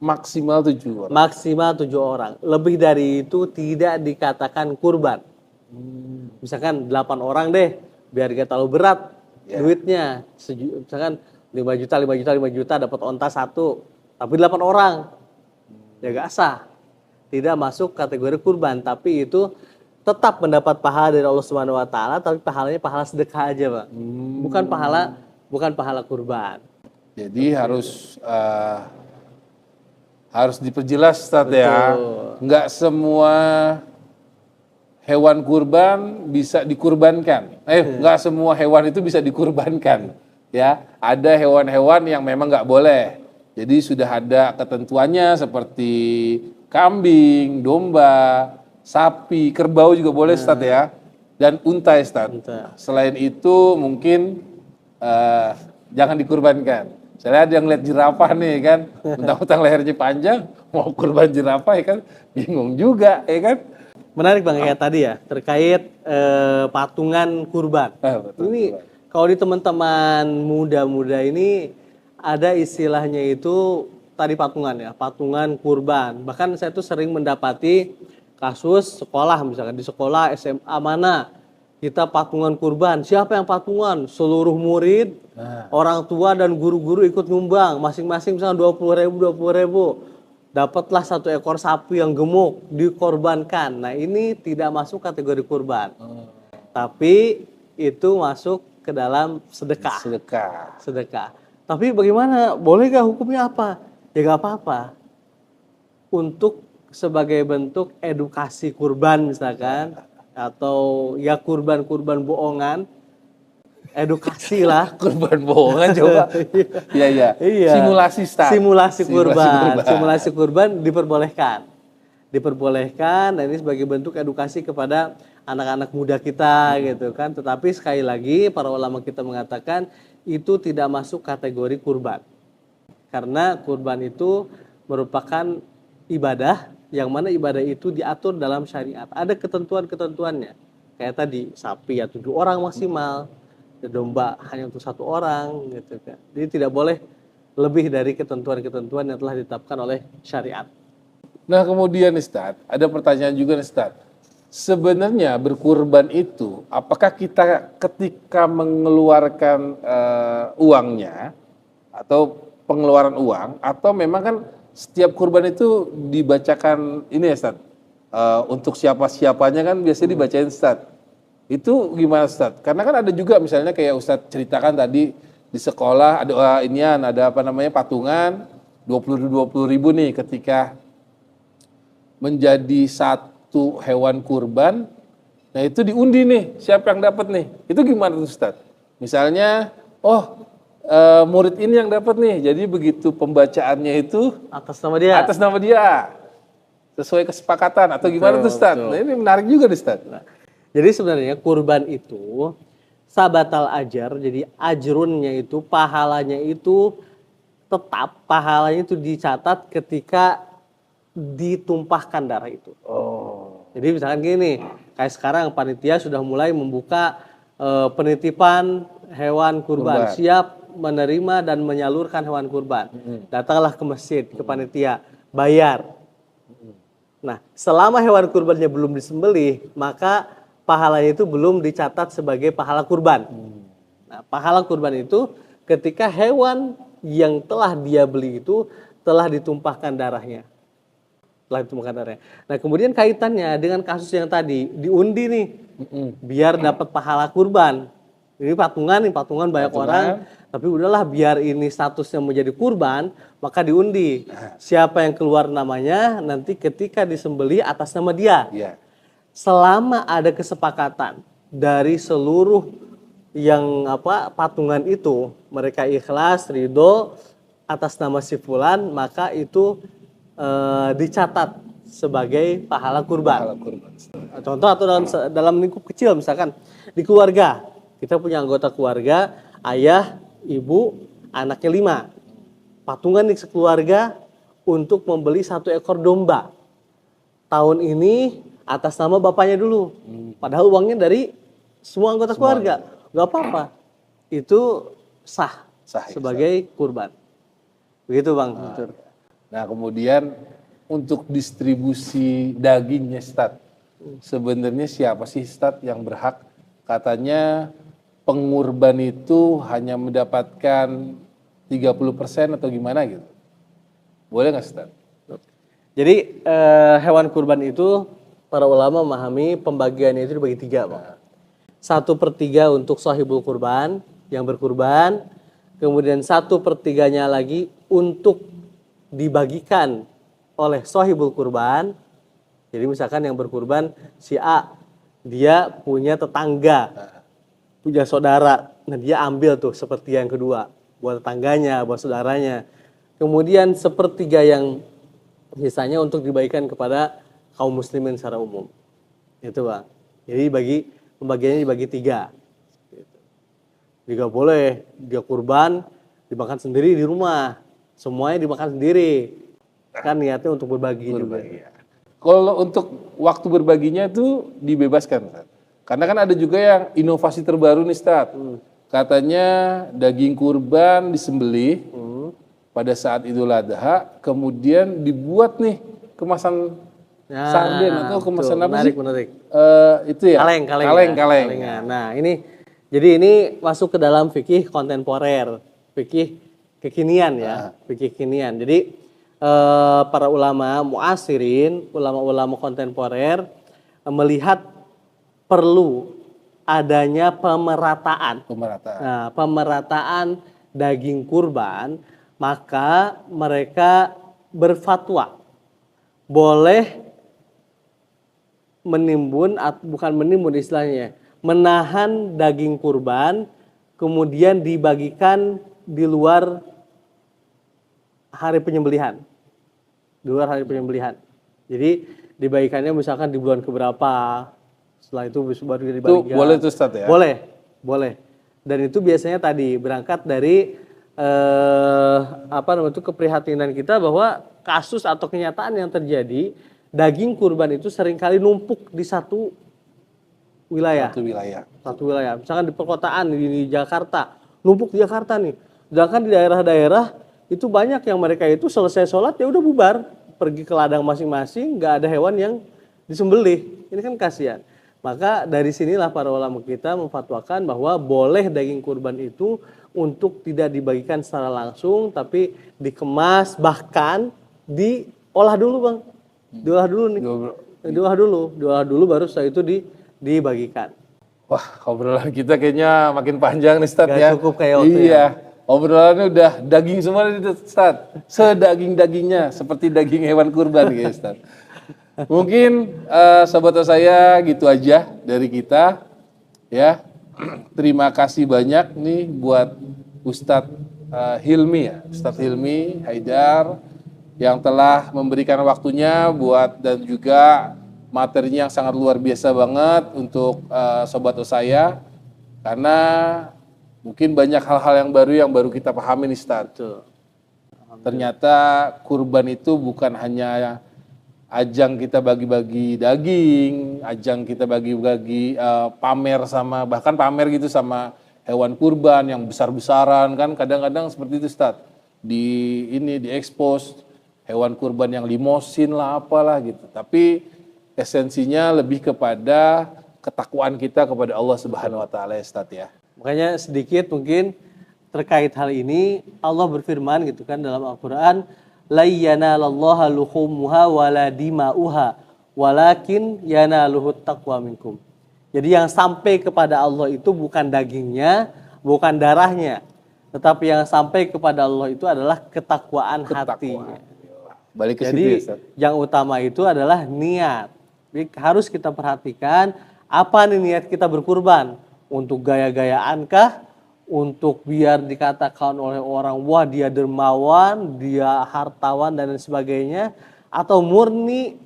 Maksimal 7 orang.
Maksimal 7 orang. Lebih dari itu tidak dikatakan kurban. Misalkan 8 orang deh, biar gak terlalu berat duitnya. Misalkan 5 juta, 5 juta, 5 juta dapat onta 1, tapi 8 orang. Ya gak sah. Tidak masuk kategori kurban, tapi itu tetap mendapat pahala dari Allah Subhanahu wa taala, tapi pahalanya pahala sedekah aja, Pak. Bukan pahala kurban.
Jadi harus diperjelas Ustaz ya. Nggak semua hewan kurban bisa dikurbankan. Nggak semua hewan itu bisa dikurbankan. Ya, ada hewan-hewan yang memang nggak boleh. Jadi sudah ada ketentuannya seperti kambing, domba, sapi, kerbau juga boleh Ustaz ya. Dan unta Ustaz. Selain itu mungkin jangan dikurbankan. Saya ada yang lihat jerapah nih kan, mentang-mentang lehernya panjang, mau kurban jerapah ya kan, bingung juga ya kan.
Menarik Bang kayak tadi ya, terkait patungan kurban. Ini kalau di teman-teman muda-muda ini ada istilahnya itu tadi patungan ya, patungan kurban. Bahkan saya tuh sering mendapati kasus sekolah, misalkan di sekolah SMA mana kita patungan kurban. Siapa yang patungan? Seluruh murid, orang tua dan guru-guru ikut nyumbang. Masing-masing misalnya 20.000. Dapatlah 1 ekor sapi yang gemuk, dikorbankan. Nah ini tidak masuk kategori kurban. Tapi itu masuk ke dalam sedekah. Sedekah. Tapi bagaimana? Bolehkah hukumnya apa? Ya gak apa-apa. Untuk sebagai bentuk edukasi kurban misalkan, atau ya kurban-kurban bohongan, edukasi lah.
Kurban bohongan coba. Iya. Simulasi start.
Simulasi kurban diperbolehkan, dan ini sebagai bentuk edukasi kepada anak-anak muda kita gitu kan. Tetapi sekali lagi para ulama kita mengatakan itu tidak masuk kategori kurban, karena kurban itu merupakan ibadah yang mana ibadah itu diatur dalam syariat. Ada ketentuan-ketentuannya. Kayak tadi, sapi ya 7 orang maksimal, domba hanya untuk 1 orang gitu kan. Jadi tidak boleh lebih dari ketentuan-ketentuan yang telah ditetapkan oleh syariat.
Nah kemudian Ustaz, ada pertanyaan juga Ustaz. Sebenarnya berkurban itu, apakah kita ketika mengeluarkan uangnya atau pengeluaran uang, atau memang kan setiap kurban itu dibacakan ini ya Ustaz, untuk siapa-siapanya kan biasanya dibacain Ustaz. Itu gimana Ustaz? Karena kan ada juga misalnya kayak Ustaz ceritakan tadi di sekolah ada patungan 20 ribu nih ketika menjadi 1 hewan kurban. Nah itu diundi nih, siapa yang dapat nih? Itu gimana Ustaz? Misalnya, murid ini yang dapat nih, jadi begitu pembacaannya itu
Atas nama dia.
Sesuai kesepakatan atau gimana tuh Ustaz? Nah ini menarik juga nih Ustaz.
Jadi sebenarnya kurban itu sabatal ajar, jadi ajrunnya itu, pahalanya itu tetap, pahalanya itu dicatat ketika ditumpahkan darah itu. Jadi misalkan gini, kayak sekarang panitia sudah mulai membuka penitipan hewan kurban, siap menerima dan menyalurkan hewan kurban. Datanglah ke masjid, ke panitia, bayar. Nah, selama hewan kurbannya belum disembelih, maka pahalanya itu belum dicatat sebagai pahala kurban. Nah, pahala kurban itu ketika hewan yang telah dia beli itu telah ditumpahkan darahnya. Nah, kemudian kaitannya dengan kasus yang tadi, diundi nih, biar dapat pahala kurban. Ini patungan banyak orang, tapi udahlah biar ini statusnya menjadi kurban, maka diundi. Siapa yang keluar namanya, nanti ketika disembelih atas nama dia. Selama ada kesepakatan dari seluruh yang patungan itu, mereka ikhlas, ridho atas nama si fulan, maka itu dicatat sebagai pahala kurban.
Pahala kurban.
Contoh atau dalam lingkup kecil misalkan di keluarga kita punya anggota keluarga ayah, ibu, anaknya 5. Patungan di sekeluarga untuk membeli 1 ekor domba. Tahun ini atas nama bapaknya dulu. Padahal uangnya dari semua anggota keluarga. Gak apa-apa. Itu sah sebagai kurban. Begitu Bang.
Nah kemudian untuk distribusi dagingnya Ustaz, sebenarnya siapa sih Ustaz yang berhak? Katanya pengurban itu hanya mendapatkan 30% atau gimana gitu. Boleh nggak Ustaz?
Jadi hewan kurban itu para ulama memahami pembagiannya itu dibagi 3 Bang. 1/3 untuk sahibul kurban yang berkurban, kemudian 1/3-nya lagi untuk dibagikan oleh sahibul kurban. Jadi misalkan yang berkurban si A, dia punya tetangga, punya saudara, nah dia ambil tuh 1/3 yang kedua buat tetangganya, buat saudaranya. Kemudian 1/3 yang sisanya untuk dibagikan kepada kaum muslimin secara umum. Itu Bang. Jadi pembagiannya dibagi 3. Jika boleh dia kurban dimakan sendiri di rumah, semuanya dimakan sendiri. Kan niatnya untuk berbagi juga.
Kalau untuk waktu berbaginya itu dibebaskan Ustaz. Karena kan ada juga yang inovasi terbaru nih Ustaz. Katanya daging kurban disembelih pada saat Idul Adha, kemudian dibuat nih kemasan sarden atau kemasan apa sih?
Menarik.
Itu ya? Kaleng.
Nah ini masuk ke dalam fikih kontemporer, fikih kekinian ya, fikih kekinian. Jadi para ulama muasirin, ulama-ulama kontemporer melihat perlu adanya pemerataan. Nah, pemerataan daging kurban, maka mereka berfatwa boleh bukan menimbun istilahnya, menahan daging kurban kemudian dibagikan di luar hari penyembelihan. Jadi dibagikannya misalkan di bulan keberapa, setelah itu baru dibagikan.
Itu boleh tuh Ustaz ya?
Boleh. Dan itu biasanya tadi berangkat dari keprihatinan kita bahwa kasus atau kenyataan yang terjadi, daging kurban itu seringkali numpuk di satu wilayah. Satu wilayah. Misalkan di perkotaan di Jakarta, numpuk di Jakarta nih. Sedangkan di daerah-daerah itu banyak yang mereka itu selesai sholat ya udah bubar, pergi ke ladang masing-masing, nggak ada hewan yang disembelih. Ini kan kasihan. Maka dari sinilah para ulama kita memfatwakan bahwa boleh daging kurban itu untuk tidak dibagikan secara langsung, tapi dikemas, bahkan diolah dulu Bang. Diolah dulu baru setelah itu dibagikan.
Wah, obrolan kita kayaknya makin panjang nih Ustaz ya.
Gak cukup kayak waktu
ya. Obrolannya udah daging semua nih Ustaz. Sedaging-dagingnya seperti daging hewan kurban gitu Ustaz. Mungkin sobat saya gitu aja dari kita ya. Terima kasih banyak nih buat Ustadz Hilmi ya, Ustadz Hilmi Haidar yang telah memberikan waktunya buat dan juga materinya yang sangat luar biasa banget untuk sobat saya, karena mungkin banyak hal-hal yang baru kita pahami nih Ustadz. Ternyata kurban itu bukan hanya ajang kita bagi-bagi daging, ajang kita bagi-bagi pamer bahkan pamer gitu sama hewan kurban yang besar-besaran kan, kadang-kadang seperti itu Ustadz. Diekspos hewan kurban yang limosin lah apalah gitu. Tapi esensinya lebih kepada ketakwaan kita kepada Allah Subhanahu wa taala ya Ustadz ya.
Makanya sedikit mungkin terkait hal ini, Allah berfirman gitu kan dalam Al-Qur'an, la yanalallaha luhumuha wala dima'uha walakin yanaluhut taqwa minkum. Jadi yang sampai kepada Allah itu bukan dagingnya, bukan darahnya, tetapi yang sampai kepada Allah itu adalah ketakwaan hatinya.
Balik ke
Jadi
situ,
yang utama itu adalah niat. Jadi harus kita perhatikan apa nih niat kita berkurban, untuk gaya-gayaankah, untuk biar dikatakan oleh orang, wah dia dermawan, dia hartawan dan lain sebagainya, atau murni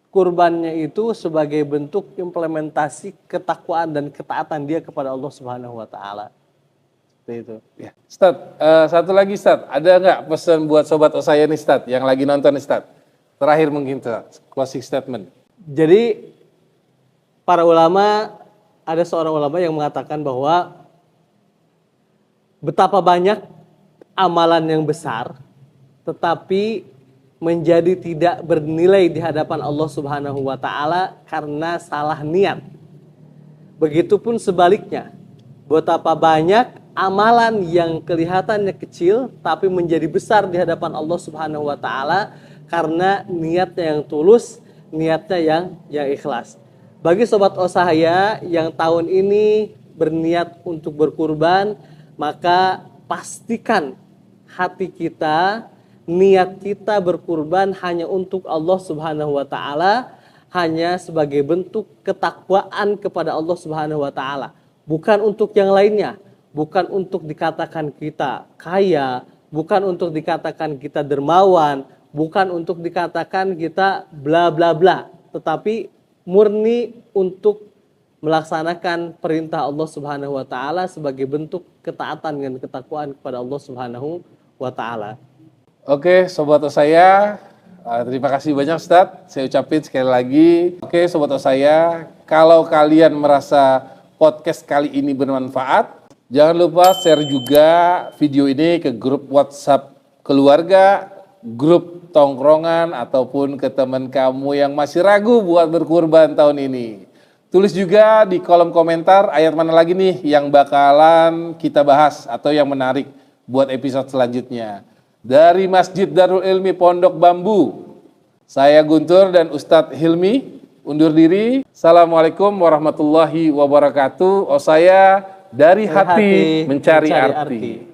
kurbannya itu sebagai bentuk implementasi ketakwaan dan ketaatan dia kepada Allah Subhanahu wa taala. Seperti itu.
Ya. Ustaz, satu lagi Ustaz, ada nggak pesan buat sobat saya nih Ustaz, yang lagi nonton nih Ustaz? Terakhir mungkin Ustaz, closing statement.
Jadi para ulama, ada seorang ulama yang mengatakan bahwa betapa banyak amalan yang besar tetapi menjadi tidak bernilai di hadapan Allah Subhanahu wa taala karena salah niat. Begitupun sebaliknya, betapa banyak amalan yang kelihatannya kecil tapi menjadi besar di hadapan Allah Subhanahu wa taala karena niatnya yang tulus, niatnya yang ikhlas. Bagi sobat Osahaya yang tahun ini berniat untuk berkurban, maka pastikan hati kita, niat kita berkurban hanya untuk Allah Subhanahu wa taala, hanya sebagai bentuk ketakwaan kepada Allah Subhanahu wa taala, bukan untuk yang lainnya, bukan untuk dikatakan kita kaya, bukan untuk dikatakan kita dermawan, bukan untuk dikatakan kita bla bla bla, tetapi murni untuk melaksanakan perintah Allah Subhanahu wa taala sebagai bentuk ketaatan dan ketakwaan kepada Allah Subhanahu wa taala.
Oke, sobat saya, terima kasih banyak Ustadz. Saya ucapin sekali lagi. Oke, sobat saya, kalau kalian merasa podcast kali ini bermanfaat, jangan lupa share juga video ini ke grup WhatsApp keluarga, grup tongkrongan, ataupun ke teman kamu yang masih ragu buat berkurban tahun ini. Tulis juga di kolom komentar ayat mana lagi nih yang bakalan kita bahas atau yang menarik buat episode selanjutnya. Dari Masjid Darul Ilmi Pondok Bambu, saya Guntur dan Ustadz Hilmi undur diri. Assalamualaikum warahmatullahi wabarakatuh. Saya dari hati mencari arti.